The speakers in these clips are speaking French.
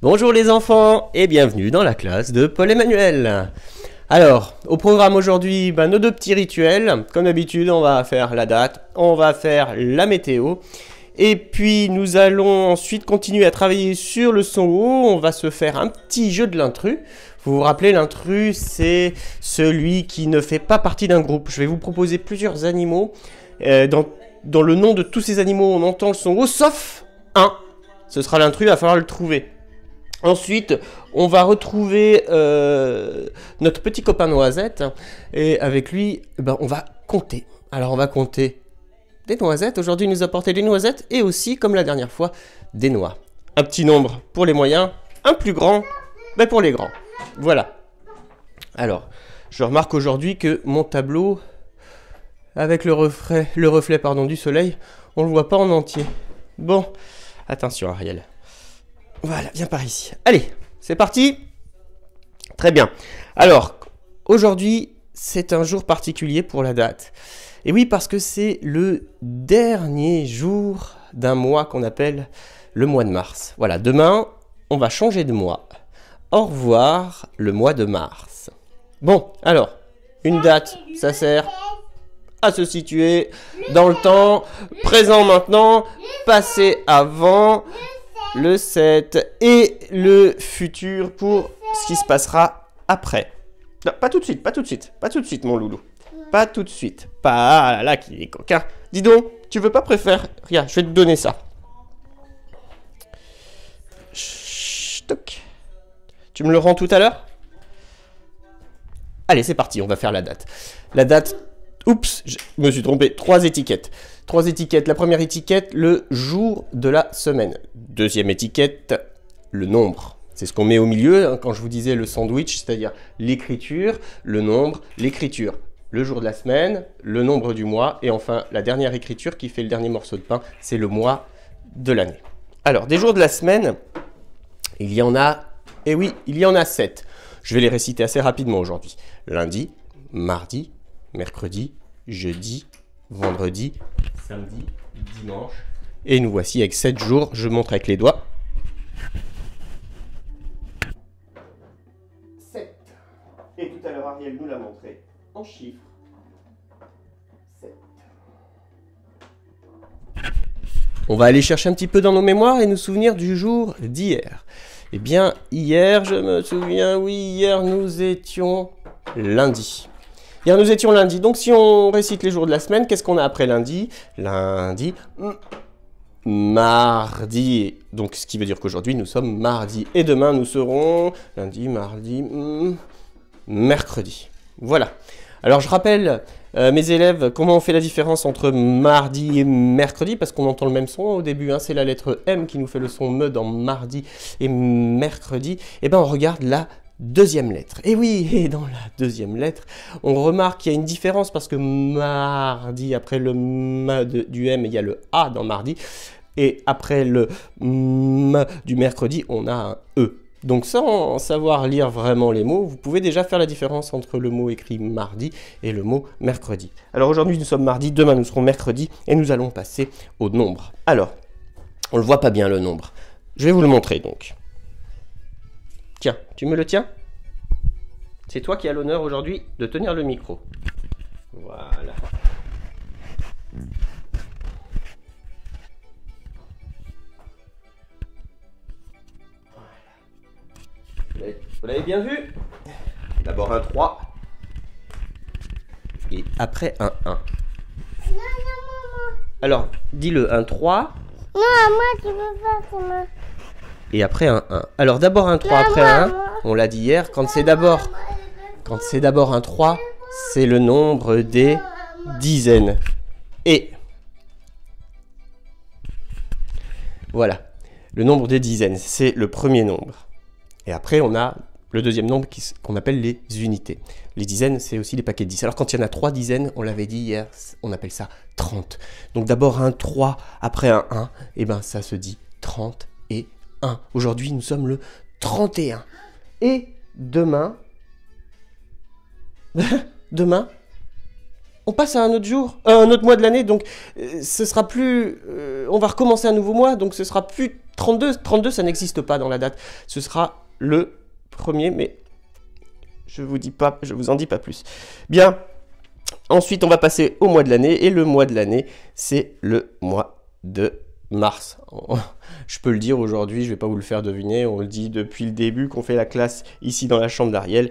Bonjour les enfants et bienvenue dans la classe de Paul-Emmanuel. Alors, au programme aujourd'hui, nos deux petits rituels. Comme d'habitude, on va faire la date, on va faire la météo. Et puis, nous allons ensuite continuer à travailler sur le son haut. On va se faire un petit jeu de l'intrus. Vous vous rappelez, l'intrus, c'est celui qui ne fait pas partie d'un groupe. Je vais vous proposer plusieurs animaux. Dans le nom de tous ces animaux, on entend le son haut, sauf un. Ce sera l'intrus, il va falloir le trouver. Ensuite, on va retrouver notre petit copain Noisette. Et avec lui, on va compter. Alors, on va compter des noisettes. Aujourd'hui, il nous a apporté des noisettes et aussi, comme la dernière fois, des noix. Un petit nombre pour les moyens, un plus grand pour les grands. Voilà. Alors, je remarque aujourd'hui que mon tableau, avec le reflet du soleil, on ne le voit pas en entier. Bon, attention Ariel. Voilà, viens par ici. Allez, c'est parti. Très bien. Alors, aujourd'hui, c'est un jour particulier pour la date. Et oui, parce que c'est le dernier jour d'un mois qu'on appelle le mois de mars. Voilà, demain, on va changer de mois. Au revoir, le mois de mars. Bon, alors, une date, ça sert à se situer dans le temps, présent maintenant, passé avant, le 7 et le futur pour ce qui se passera après. Non, pas tout de suite, mon loulou. Pas tout de suite. Pas là, là, qui est coquin. Dis donc, tu veux pas préférer? Regarde, je vais te donner ça. Chut, toc. Tu me le rends tout à l'heure? Allez, c'est parti, on va faire la date. La date, oups, je me suis trompé, 3 étiquettes. 3 étiquettes. La première étiquette, le jour de la semaine. Deuxième étiquette, le nombre. C'est ce qu'on met au milieu, quand je vous disais le sandwich, c'est-à-dire l'écriture, le nombre, l'écriture. Le jour de la semaine, le nombre du mois, et enfin la dernière écriture qui fait le dernier morceau de pain, c'est le mois de l'année. Alors, des jours de la semaine, il y en a, et oui, il y en a 7. Je vais les réciter assez rapidement aujourd'hui. Lundi, mardi, mercredi, jeudi, vendredi, samedi, dimanche. Et nous voici avec 7 jours. Je montre avec les doigts. 7. Et tout à l'heure, Ariel nous l'a montré en chiffres. 7. On va aller chercher un petit peu dans nos mémoires et nous souvenir du jour d'hier. Eh bien, hier, je me souviens, oui, hier, nous étions lundi. Hier, nous étions lundi. Donc, si on récite les jours de la semaine, qu'est-ce qu'on a après lundi? Lundi, mardi. Donc, ce qui veut dire qu'aujourd'hui, nous sommes mardi. Et demain, nous serons lundi, mardi, mercredi. Voilà. Alors, je rappelle mes élèves comment on fait la différence entre mardi et mercredi, parce qu'on entend le même son au début. C'est la lettre M qui nous fait le son me dans mardi et mercredi. Et bien, on regarde la deuxième lettre. Et oui, et dans la deuxième lettre, on remarque qu'il y a une différence parce que mardi, après le M du M, il y a le A dans mardi. Et après le M du mercredi, on a un E. Donc sans savoir lire vraiment les mots, vous pouvez déjà faire la différence entre le mot écrit mardi et le mot mercredi. Alors aujourd'hui, nous sommes mardi, demain nous serons mercredi et nous allons passer au nombre. Alors, on ne le voit pas bien le nombre. Je vais vous le montrer donc. Tiens, tu me le tiens? C'est toi qui as l'honneur aujourd'hui de tenir le micro. Voilà. Vous l'avez bien vu? D'abord un 3. Et après un 1. Non, maman. Alors, dis-le, un 3. Non, moi, tu veux faire comment? Et après un 1. Alors d'abord un 3, après un 1. On l'a dit hier, quand c'est d'abord un 3, c'est le nombre des dizaines. Et voilà, le nombre des dizaines, c'est le premier nombre. Et après, on a le deuxième nombre qu'on appelle les unités. Les dizaines, c'est aussi les paquets de 10. Alors quand il y en a 3 dizaines, on l'avait dit hier, on appelle ça 30. Donc d'abord un 3, après un 1, et ben ça se dit 30 et 1. Aujourd'hui, nous sommes le 31. Et demain, on passe à un autre jour, un autre mois de l'année, donc ce sera plus, on va recommencer un nouveau mois, donc ce sera plus 32, ça n'existe pas dans la date. Ce sera le premier, mais je vous en dis pas plus. Bien, ensuite on va passer au mois de l'année, et le mois de l'année, c'est le mois de mars. Je peux le dire aujourd'hui, je ne vais pas vous le faire deviner, on le dit depuis le début qu'on fait la classe ici dans la chambre d'Ariel.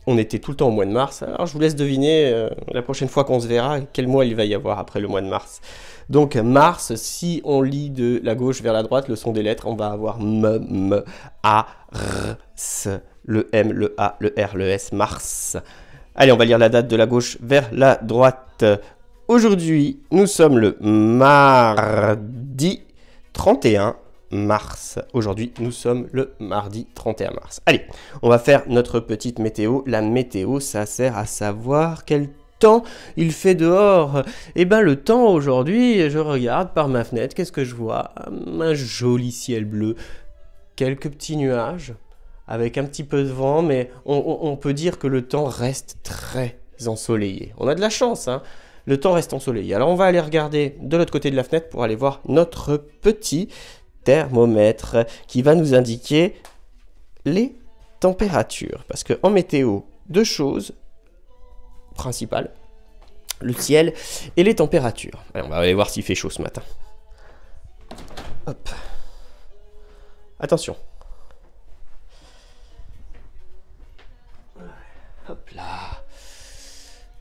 On était tout le temps au mois de mars, alors je vous laisse deviner la prochaine fois qu'on se verra, quel mois il va y avoir après le mois de mars. Donc mars, si on lit de la gauche vers la droite, le son des lettres, on va avoir M, A, R, S, le M, le A, le R, le S, mars. Allez, on va lire la date de la gauche vers la droite. Aujourd'hui, nous sommes le mardi 31 mars. Aujourd'hui, nous sommes le mardi 31 mars. Allez, on va faire notre petite météo. La météo, ça sert à savoir quel temps il fait dehors. Et ben le temps aujourd'hui, je regarde par ma fenêtre, qu'est-ce que je vois? Un joli ciel bleu, quelques petits nuages, avec un petit peu de vent, mais on peut dire que le temps reste très ensoleillé. On a de la chance, hein. Le temps reste ensoleillé. Alors on va aller regarder de l'autre côté de la fenêtre pour aller voir notre petit thermomètre qui va nous indiquer les températures. Parce qu'en météo, deux choses principales, le ciel et les températures. Allez, on va aller voir s'il fait chaud ce matin. Hop. Attention. Hop là.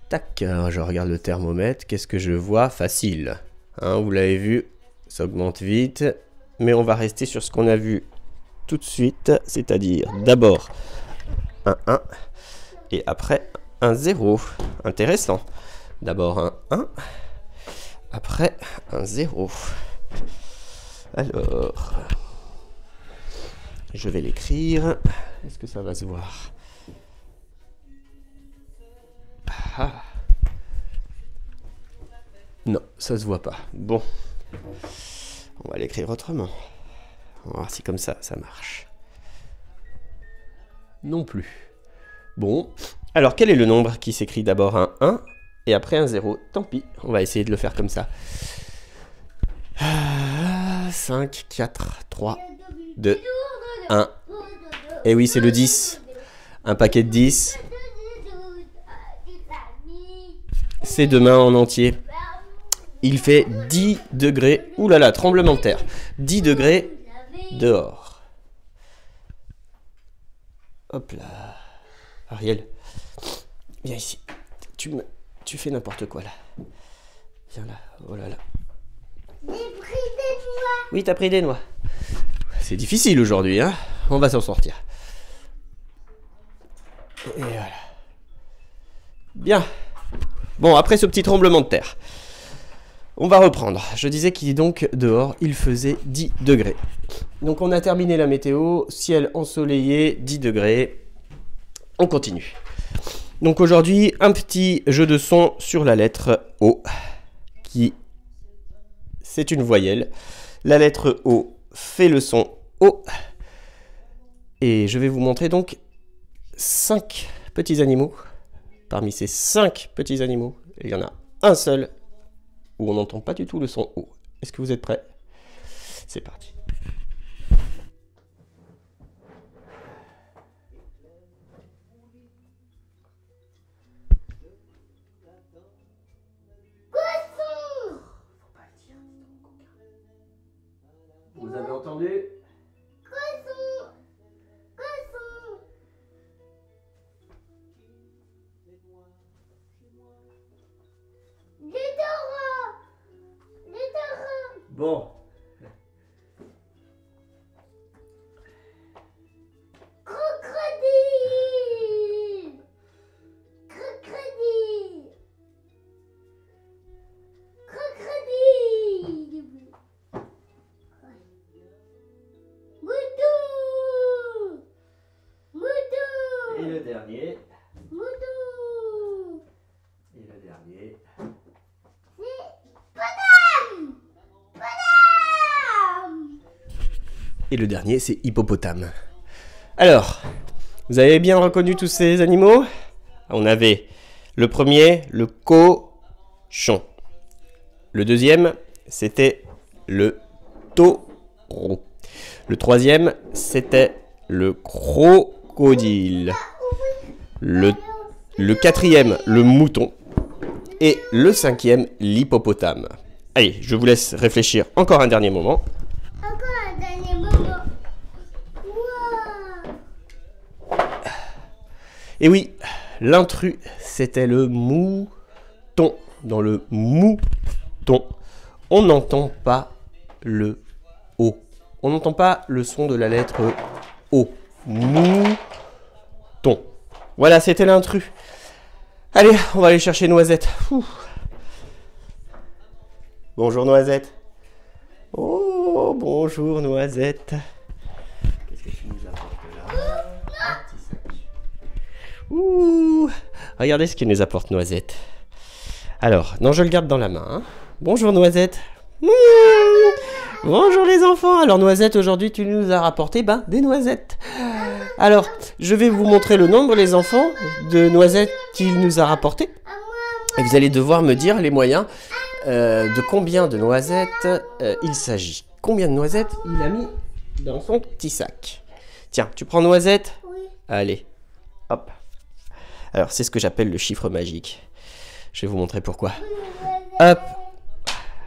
Tac, je regarde le thermomètre. Qu'est-ce que je vois? Facile. Hein, vous l'avez vu, ça augmente vite. Mais on va rester sur ce qu'on a vu tout de suite. C'est-à-dire d'abord un 1 et après un 0. Intéressant. D'abord un 1, après un 0. Alors, je vais l'écrire. Est-ce que ça va se voir? Ah. Non, ça se voit pas. Bon, on va l'écrire autrement. On va voir si comme ça marche. Non plus. Bon, alors quel est le nombre qui s'écrit d'abord un 1 et après un 0? Tant pis, on va essayer de le faire comme ça. 5, 4, 3, 2, 1. Et oui, c'est le 10. Un paquet de 10. C'est demain en entier. Il fait 10 degrés. Ouh là là, tremblement de terre. 10 degrés dehors. Hop là. Ariel, viens ici. Tu fais n'importe quoi là. Viens là. Oh là là. J'ai pris des noix. Oui, t'as pris des noix. C'est difficile aujourd'hui, hein. On va s'en sortir. Et voilà. Bien. Bon, après ce petit tremblement de terre, on va reprendre. Je disais qu'il est donc dehors, il faisait 10 degrés. Donc on a terminé la météo, ciel ensoleillé, 10 degrés. On continue. Donc aujourd'hui, un petit jeu de son sur la lettre O, qui c'est une voyelle. La lettre O fait le son O. Et je vais vous montrer donc 5 petits animaux. Parmi ces 5 petits animaux, il y en a un seul où on n'entend pas du tout le son O. Est-ce que vous êtes prêts? C'est parti. Vous avez entendu? Bon. Crocodile. Crocodile. Crocodile. Mouton. Mouton. Et le dernier. Mouton. Et le dernier. Et le dernier, c'est hippopotame. Alors, vous avez bien reconnu tous ces animaux? On avait le premier, le cochon. Le deuxième, c'était le taureau. Le troisième, c'était le crocodile. Le quatrième, le mouton. Et le cinquième, l'hippopotame. Allez, je vous laisse réfléchir encore un dernier moment. Encore un dernier moment. Wow. Et oui, l'intrus, c'était le mouton. Dans le mouton, on n'entend pas le O. On n'entend pas le son de la lettre O. Mouton. Voilà, c'était l'intrus. Allez, on va aller chercher Noisette. Ouh. Bonjour Noisette. Oh, bonjour Noisette. Qu'est-ce que tu nous apportes là? Un petit sac. Ouh. Regardez ce qu'il nous apporte Noisette. Alors, non, je le garde dans la main. Hein. Bonjour Noisette. Bonjour les enfants. Alors Noisette, aujourd'hui tu nous as rapporté des noisettes. Alors, je vais vous montrer le nombre, les enfants, de noisettes qu'il nous a rapporté. Et vous allez devoir me dire les moyens de combien de noisettes il s'agit. Combien de noisettes il a mis dans son petit sac. Tiens, tu prends Noisette? Oui. Allez, hop. Alors, c'est ce que j'appelle le chiffre magique. Je vais vous montrer pourquoi. Hop.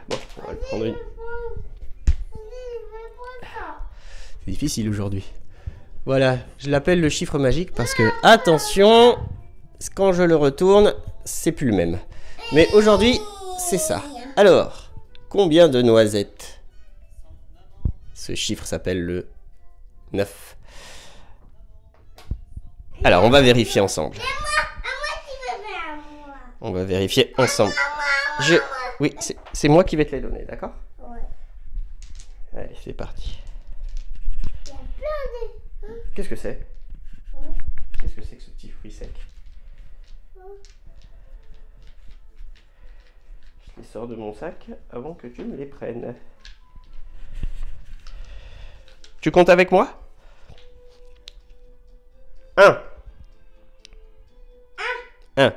Bon, on va le prendre une. C'est difficile aujourd'hui. Voilà, je l'appelle le chiffre magique parce que, attention, quand je le retourne, c'est plus le même. Mais aujourd'hui, c'est ça. Alors, combien de noisettes? Ce chiffre s'appelle le 9. Alors, on va vérifier ensemble. On va vérifier ensemble. Oui, c'est moi qui vais te les donner, d'accord? Ouais. Allez, c'est parti. Il y a plein de... Qu'est-ce que c'est? Ouais. Qu'est-ce que c'est que ce petit fruit sec? Je les sors de mon sac avant que tu me les prennes. Tu comptes avec moi? 1. 1.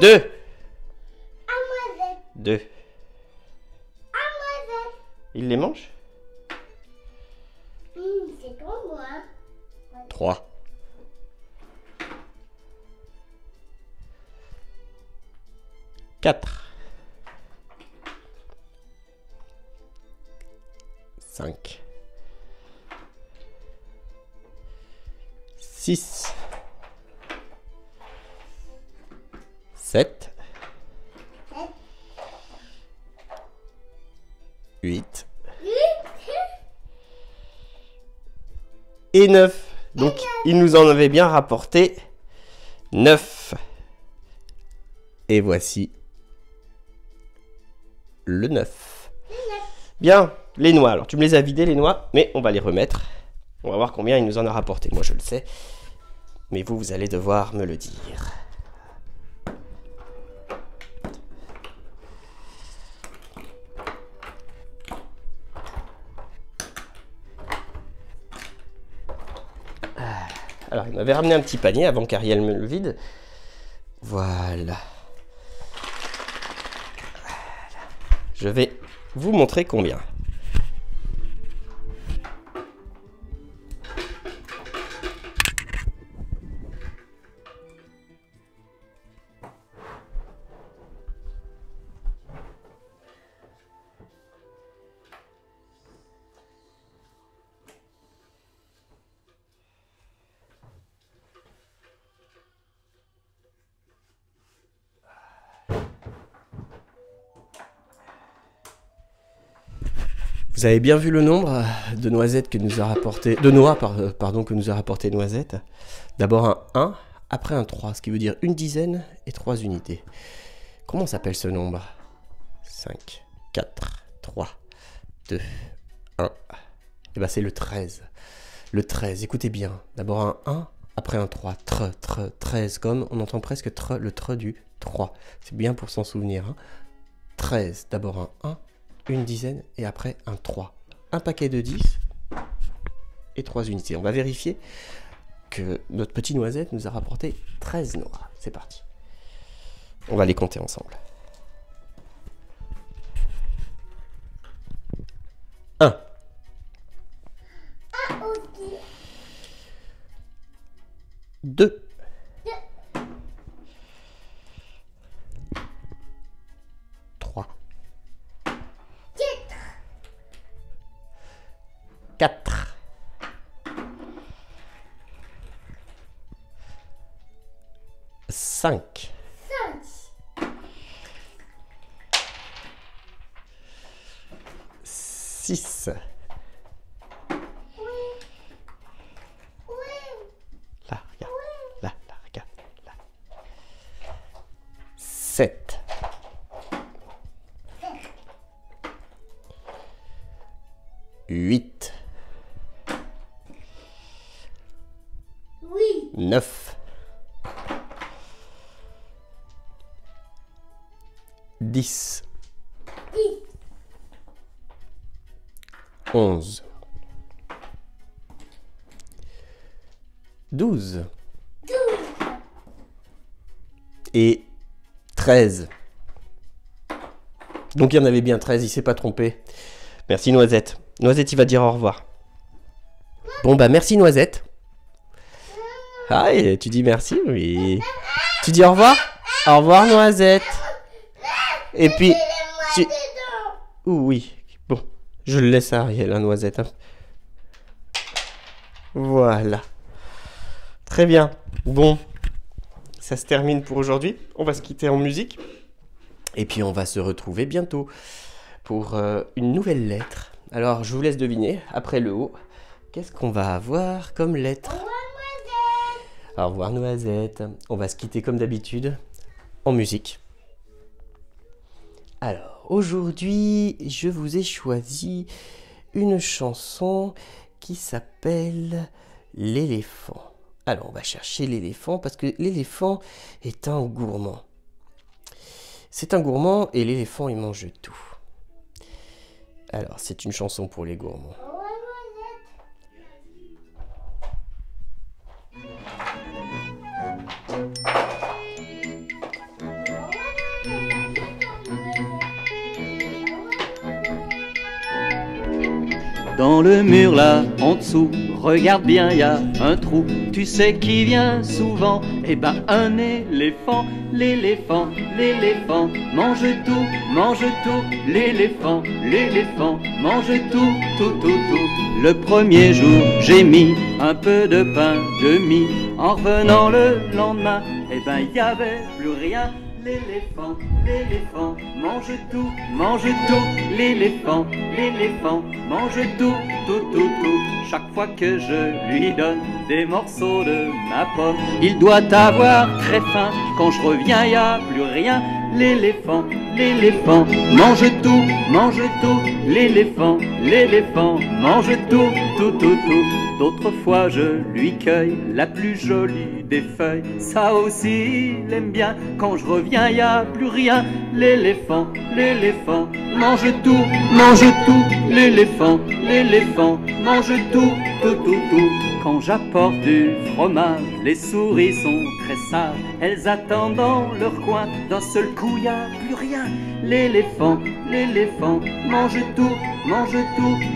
2. 2. Il les mange? C'est pour moi. 3. 4. 5. 6. 7. 8. Et 9. Donc, il nous en avait bien rapporté 9. Et voici le 9. Bien, les noix. Alors, tu me les as vidées, les noix, mais on va les remettre. On va voir combien il nous en a rapporté. Moi, je le sais. Mais vous, vous allez devoir me le dire. Alors, il m'avait ramené un petit panier avant qu'Ariel me le vide. Voilà. Je vais vous montrer combien. Vous avez bien vu le nombre de noisettes que nous a rapporté, de noix pardon, que nous a rapporté Noisette. D'abord un 1, après un 3, ce qui veut dire une dizaine et 3 unités. Comment s'appelle ce nombre? 5, 4, 3, 2, 1. Et bien c'est le 13. Le 13, écoutez bien. D'abord un 1, après un 3. 13, comme on entend presque le tre du 3. C'est bien pour s'en souvenir. Hein. 13, d'abord un 1. Une dizaine et après un 3. Un paquet de 10 et 3 unités. On va vérifier que notre petit Noisette nous a rapporté 13 noix. C'est parti. On va les compter ensemble. 5. 5. 6. Oui. Oui. Là, regarde. Là, regarde. Là. 7. 8. Oui. 9. 10. 10. 11. 12. 12. Et 13. Donc il y en avait bien 13, il s'est pas trompé. Merci Noisette. Noisette, il va dire au revoir. Bon bah merci Noisette. Ah, et tu dis merci, oui. Tu dis au revoir? Au revoir Noisette. Et puis... tu- Ouh, oui, bon, je le laisse à Ariel, hein, Noisette. Hein. Voilà. Très bien. Bon, ça se termine pour aujourd'hui. On va se quitter en musique. Et puis on va se retrouver bientôt pour une nouvelle lettre. Alors, je vous laisse deviner, après le O, qu'est-ce qu'on va avoir comme lettre? Au revoir Noisette. On va se quitter comme d'habitude en musique. Alors, aujourd'hui, je vous ai choisi une chanson qui s'appelle L'éléphant. Alors, on va chercher l'éléphant parce que l'éléphant est un gourmand. C'est un gourmand et l'éléphant, il mange tout. Alors, c'est une chanson pour les gourmands. Dans le mur là, en dessous, regarde bien, y a un trou. Tu sais qui vient souvent? Eh ben un éléphant. L'éléphant, l'éléphant, mange tout, l'éléphant, l'éléphant, mange tout, tout, tout, tout. Le premier jour, j'ai mis un peu de pain de mie. En revenant le lendemain, eh ben y avait plus rien. L'éléphant, l'éléphant, mange tout, l'éléphant, l'éléphant, mange tout, tout, tout, tout. Chaque fois que je lui donne des morceaux de ma pomme, il doit avoir très faim. Quand je reviens, y a plus rien. L'éléphant, l'éléphant, mange tout, l'éléphant, l'éléphant, mange tout, tout, tout, tout. D'autres fois je lui cueille la plus jolie des feuilles. Ça aussi il aime bien. Quand je reviens y a plus rien. L'éléphant, l'éléphant, mange tout, l'éléphant, l'éléphant, mange tout, tout, tout, tout. Quand j'apporte du fromage, les souris sont très sages. Elles attendent dans leur coin. D'un seul coup y a plus rien. L'éléphant, l'éléphant, mange tout,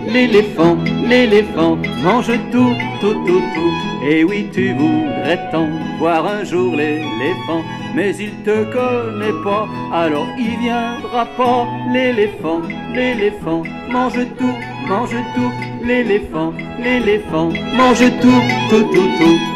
l'éléphant, l'éléphant, mange tout, tout, tout, tout. Et oui, tu voudrais tant voir un jour l'éléphant, mais il te connaît pas, alors il viendra pas. L'éléphant, l'éléphant, mange tout, l'éléphant, l'éléphant, mange tout, tout, tout, tout.